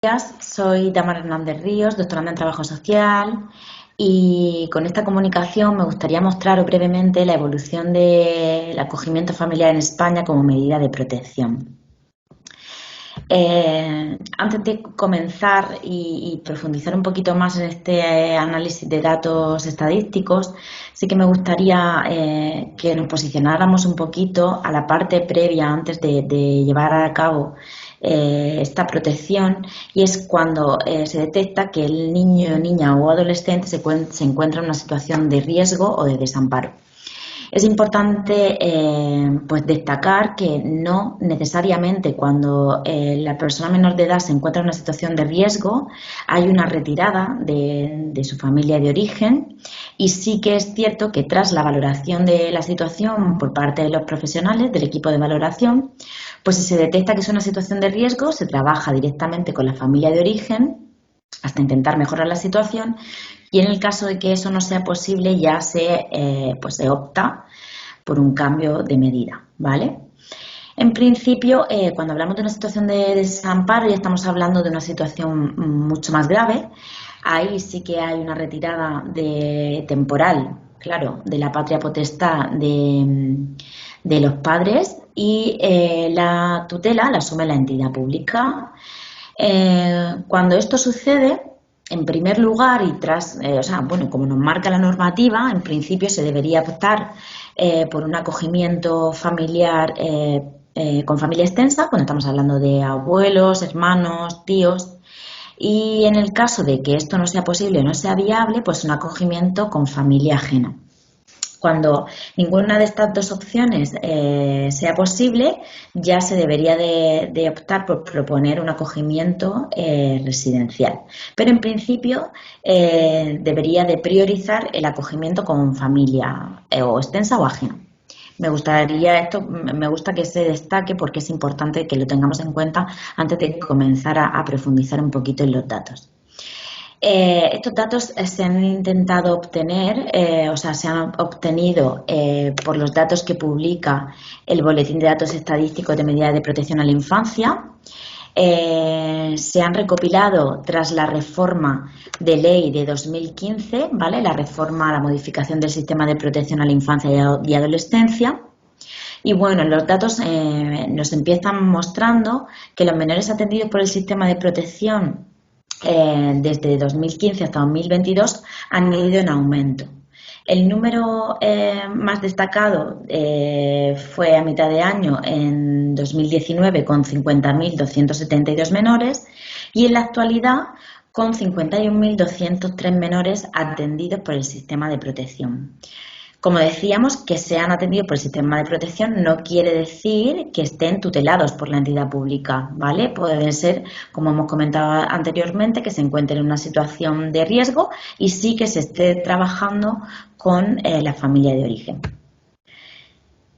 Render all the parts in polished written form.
días, soy Tamara Hernández Ríos, doctoranda en Trabajo Social, y con esta comunicación me gustaría mostrar brevemente la evolución del acogimiento familiar en España como medida de protección. Antes de comenzar y profundizar un poquito más en este análisis de datos estadísticos, sí que me gustaría que nos posicionáramos un poquito a la parte previa antes de llevar a cabo esta protección, y es cuando se detecta que el niño, niña o adolescente se encuentra en una situación de riesgo o de desamparo. Es importante pues destacar que no necesariamente cuando la persona menor de edad se encuentra en una situación de riesgo hay una retirada de su familia de origen, y sí que es cierto que tras la valoración de la situación por parte de los profesionales del equipo de valoración, pues si se detecta que es una situación de riesgo, se trabaja directamente con la familia de origen hasta intentar mejorar la situación, y en el caso de que eso no sea posible ya pues se opta por un cambio de medida, ¿vale? En principio, cuando hablamos de una situación de desamparo ya estamos hablando de una situación mucho más grave. Ahí sí que hay una retirada temporal, claro, de la patria potestad de los padres, y la tutela la asume la entidad pública. Cuando esto sucede, en primer lugar, y como nos marca la normativa, en principio se debería optar por un acogimiento familiar con familia extensa, cuando estamos hablando de abuelos, hermanos, tíos, y en el caso de que esto no sea posible o no sea viable, pues un acogimiento con familia ajena. Cuando ninguna de estas dos opciones sea posible, ya se debería de optar por proponer un acogimiento residencial. Pero en principio debería de priorizar el acogimiento con familia o extensa o ajena. Me gusta que se destaque porque es importante que lo tengamos en cuenta antes de comenzar a profundizar un poquito en los datos. Estos datos se han intentado obtener, se han obtenido por los datos que publica el Boletín de Datos Estadísticos de Medidas de Protección a la Infancia. Se han recopilado tras la reforma de ley de 2015, ¿vale? La modificación del sistema de protección a la infancia y adolescencia. Y bueno, los datos nos empiezan mostrando que los menores atendidos por el sistema de protección desde 2015 hasta 2022 han ido en aumento. El número más destacado fue a mitad de año en 2019 con 50.272 menores, y en la actualidad con 51.203 menores atendidos por el sistema de protección. Como decíamos, que sean atendidos por el sistema de protección no quiere decir que estén tutelados por la entidad pública, ¿vale? Pueden ser, como hemos comentado anteriormente, que se encuentren en una situación de riesgo y sí que se esté trabajando con la familia de origen.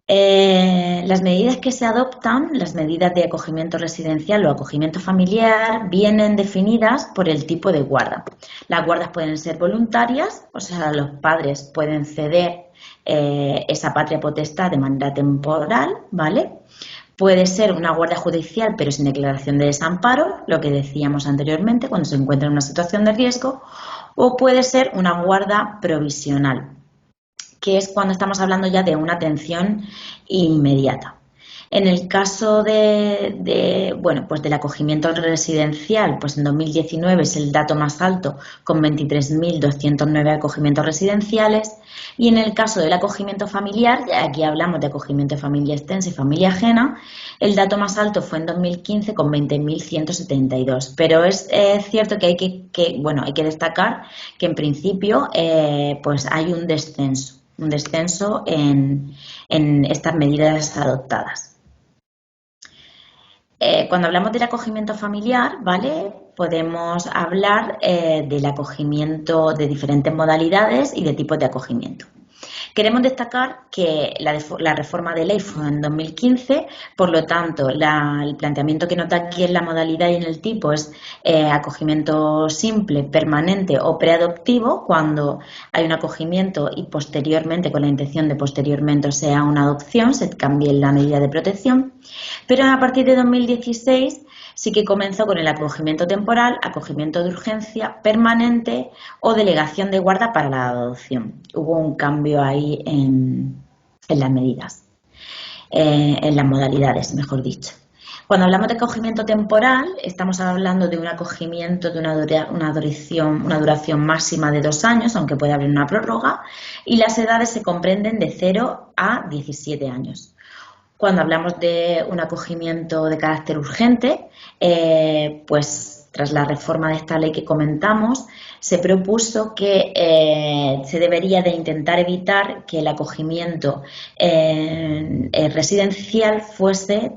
Las medidas que se adoptan, las medidas de acogimiento residencial o acogimiento familiar, vienen definidas por el tipo de guarda. Las guardas pueden ser voluntarias, o sea, los padres pueden ceder esa patria potestad de manera temporal, ¿vale? Puede ser una guarda judicial pero sin declaración de desamparo, lo que decíamos anteriormente, cuando se encuentra en una situación de riesgo, o puede ser una guarda provisional, que es cuando estamos hablando ya de una atención inmediata. En el caso del acogimiento residencial, pues en 2019 es el dato más alto, con 23.209 acogimientos residenciales, y en el caso del acogimiento familiar, ya aquí hablamos de acogimiento de familia extensa y familia ajena, el dato más alto fue en 2015 con 20.172. Pero es cierto que hay que destacar que en principio pues hay un descenso en estas medidas adoptadas. Cuando hablamos del acogimiento familiar, ¿vale? Podemos hablar del acogimiento de diferentes modalidades y de tipos de acogimiento. Queremos destacar que la reforma de ley fue en 2015, por lo tanto, el planteamiento que nota aquí en la modalidad y en el tipo es acogimiento simple, permanente o preadoptivo, cuando hay un acogimiento y posteriormente, con la intención de posteriormente sea una adopción, se cambie la medida de protección. Pero a partir de 2016 sí que comenzó con el acogimiento temporal, acogimiento de urgencia, permanente o delegación de guarda para la adopción. Hubo un cambio ahí en las medidas, en las modalidades, mejor dicho. Cuando hablamos de acogimiento temporal, estamos hablando de un acogimiento de una duración máxima de 2 años, aunque puede haber una prórroga, y las edades se comprenden de 0 a 17 años. Cuando hablamos de un acogimiento de carácter urgente, pues tras la reforma de esta ley que comentamos, se propuso que se debería de intentar evitar que el acogimiento residencial fuese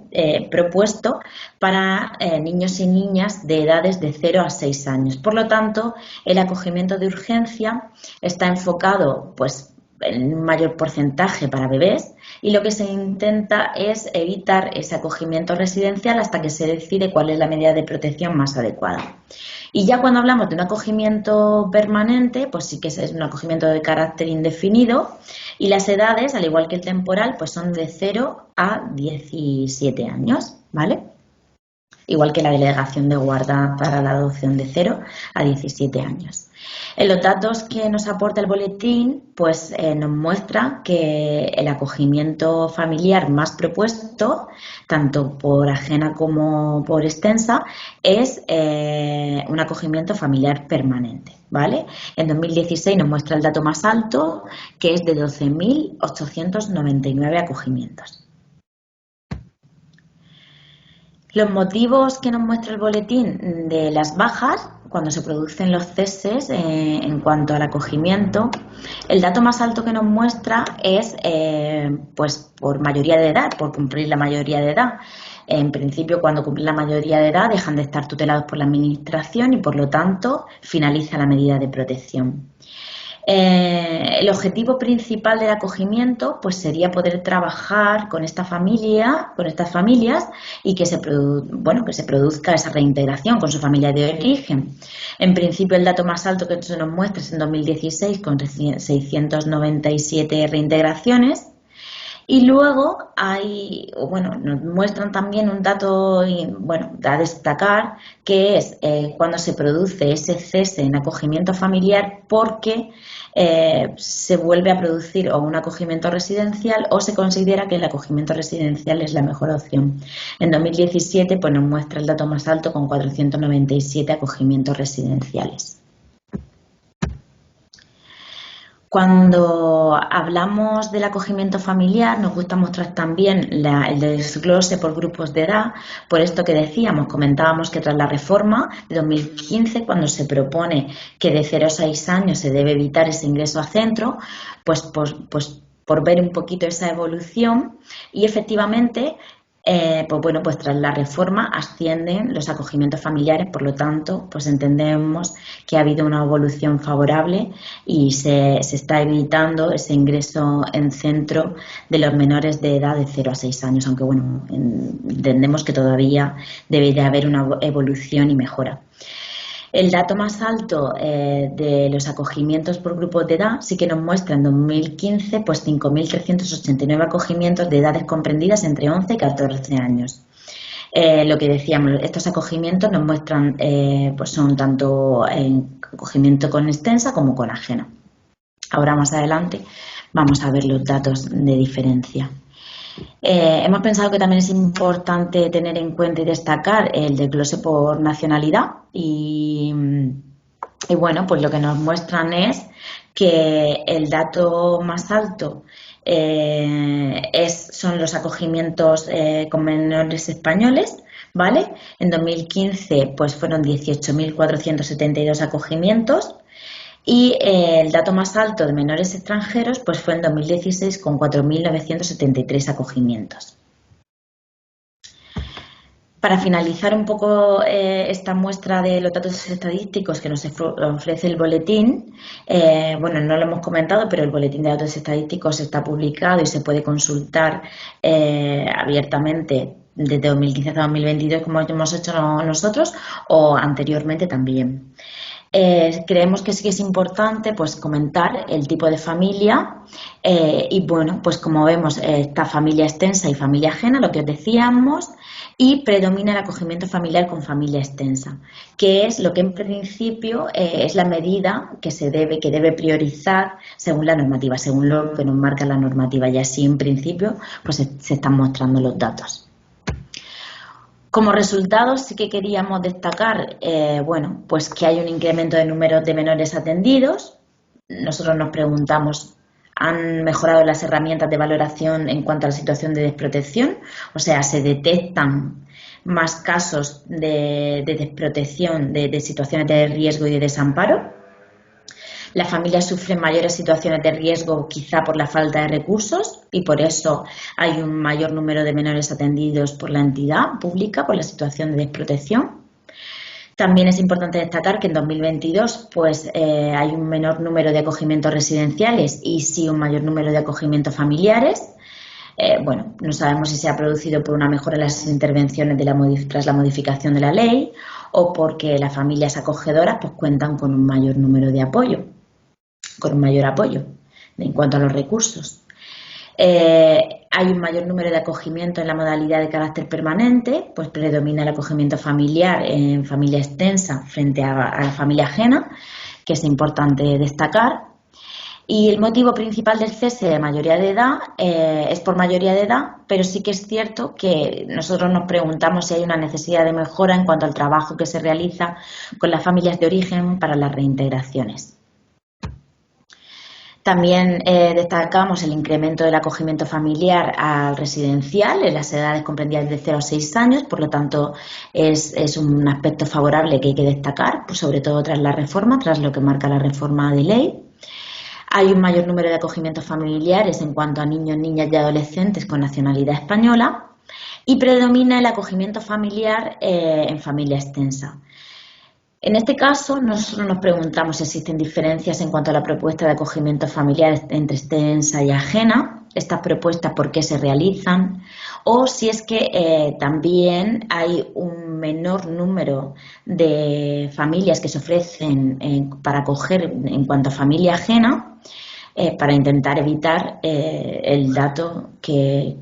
propuesto para niños y niñas de edades de 0 a 6 años. Por lo tanto, el acogimiento de urgencia está enfocado pues, en un mayor porcentaje para bebés y lo que se intenta es evitar ese acogimiento residencial hasta que se decide cuál es la medida de protección más adecuada. Y ya cuando hablamos de un acogimiento permanente, pues sí que es un acogimiento de carácter indefinido y las edades, al igual que el temporal, pues son de 0 a 17 años, ¿vale? Igual que la delegación de guarda para la adopción de 0 a 17 años. En los datos que nos aporta el boletín, pues nos muestra que el acogimiento familiar más propuesto, tanto por ajena como por extensa, es un acogimiento familiar permanente, ¿vale? En 2016 nos muestra el dato más alto, que es de 12.899 acogimientos. Los motivos que nos muestra el boletín de las bajas, cuando se producen los ceses en cuanto al acogimiento, el dato más alto que nos muestra es pues por mayoría de edad, por cumplir la mayoría de edad. En principio, cuando cumplen la mayoría de edad, dejan de estar tutelados por la Administración y, por lo tanto, finaliza la medida de protección. El objetivo principal del acogimiento pues sería poder trabajar con esta familia, con estas familias y que se produzca esa reintegración con su familia de origen. En principio el dato más alto que se nos muestra es en 2016 con 697 reintegraciones. Y luego nos muestran también un dato a destacar, que es cuando se produce ese cese en acogimiento familiar porque se vuelve a producir o un acogimiento residencial o se considera que el acogimiento residencial es la mejor opción. En 2017 pues nos muestra el dato más alto con 497 acogimientos residenciales. Cuando hablamos del acogimiento familiar, nos gusta mostrar también el desglose por grupos de edad. Por esto que comentábamos que tras la reforma de 2015, cuando se propone que de 0 a 6 años se debe evitar ese ingreso a centro, pues por ver un poquito esa evolución y efectivamente pues tras la reforma ascienden los acogimientos familiares, por lo tanto, pues entendemos que ha habido una evolución favorable y se está evitando ese ingreso en centro de los menores de edad de 0 a 6 años, aunque entendemos que todavía debe de haber una evolución y mejora. El dato más alto de los acogimientos por grupos de edad sí que nos muestra en 2015 pues 5.389 acogimientos de edades comprendidas entre 11 y 14 años. Lo que decíamos, estos acogimientos nos muestran, pues son tanto en acogimiento con extensa como con ajena. Ahora más adelante vamos a ver los datos de diferencia. Hemos pensado que también es importante tener en cuenta y destacar el desglose por nacionalidad y bueno, pues lo que nos muestran es que el dato más alto son los acogimientos con menores españoles, ¿vale? En 2015 pues fueron 18.472 acogimientos. Y el dato más alto de menores extranjeros pues fue en 2016 con 4.973 acogimientos. Para finalizar un poco esta muestra de los datos estadísticos que nos ofrece el boletín, no lo hemos comentado, pero el boletín de datos estadísticos está publicado y se puede consultar abiertamente desde 2015 hasta 2022 como hemos hecho nosotros o anteriormente también. Creemos que sí que es importante pues comentar el tipo de familia y bueno, pues como vemos esta familia extensa y familia ajena, lo que os decíamos, y predomina el acogimiento familiar con familia extensa, que es lo que en principio es la medida que debe priorizar según la normativa, según lo que nos marca la normativa, y así en principio pues se están mostrando los datos. Como resultado sí que queríamos destacar pues que hay un incremento de números de menores atendidos. Nosotros nos preguntamos, ¿han mejorado las herramientas de valoración en cuanto a la situación de desprotección? O sea, ¿se detectan más casos de desprotección, de situaciones de riesgo y de desamparo? Las familias sufren mayores situaciones de riesgo quizá por la falta de recursos y por eso hay un mayor número de menores atendidos por la entidad pública por la situación de desprotección. También es importante destacar que en 2022 hay un menor número de acogimientos residenciales y sí un mayor número de acogimientos familiares. No sabemos si se ha producido por una mejora en las intervenciones tras la modificación de la ley o porque las familias acogedoras cuentan con un mayor número de apoyo, con un mayor apoyo en cuanto a los recursos. Hay un mayor número de acogimiento en la modalidad de carácter permanente, pues predomina el acogimiento familiar en familia extensa frente a la familia ajena, que es importante destacar. Y el motivo principal del cese de mayoría de edad es por mayoría de edad, pero sí que es cierto que nosotros nos preguntamos si hay una necesidad de mejora en cuanto al trabajo que se realiza con las familias de origen para las reintegraciones. También destacamos el incremento del acogimiento familiar al residencial en las edades comprendidas de 0 a 6 años, por lo tanto es un aspecto favorable que hay que destacar, pues sobre todo tras la reforma, tras lo que marca la reforma de ley. Hay un mayor número de acogimientos familiares en cuanto a niños, niñas y adolescentes con nacionalidad española y predomina el acogimiento familiar en familia extensa. En este caso, nosotros nos preguntamos si existen diferencias en cuanto a la propuesta de acogimiento familiar entre extensa y ajena, estas propuestas por qué se realizan, o si es que también hay un menor número de familias que se ofrecen para acoger en cuanto a familia ajena, para intentar evitar el dato que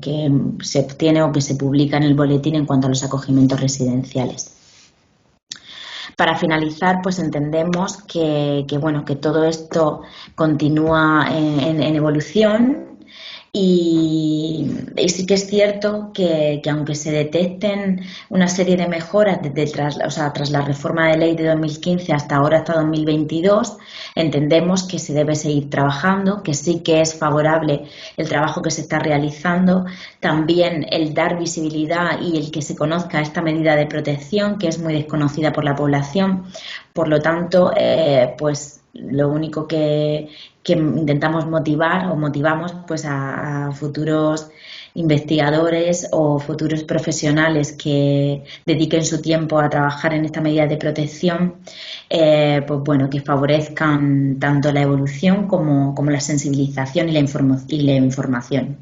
se obtiene o que se publica en el boletín en cuanto a los acogimientos residenciales. Para finalizar, pues entendemos que todo esto continúa en evolución y sí que es cierto que aunque se detecten una serie de mejoras tras la reforma de ley de 2015 hasta ahora, hasta 2022, entendemos que se debe seguir trabajando, que sí que es favorable el trabajo que se está realizando, también el dar visibilidad y el que se conozca esta medida de protección que es muy desconocida por la población. Por lo tanto, lo único que intentamos motivamos pues a futuros investigadores o futuros profesionales que dediquen su tiempo a trabajar en esta medida de protección, que favorezcan tanto la evolución como la sensibilización y la información.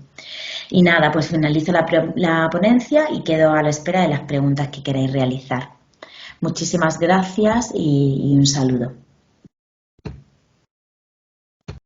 Y nada, pues finalizo la ponencia y quedo a la espera de las preguntas que queráis realizar. Muchísimas gracias y un saludo.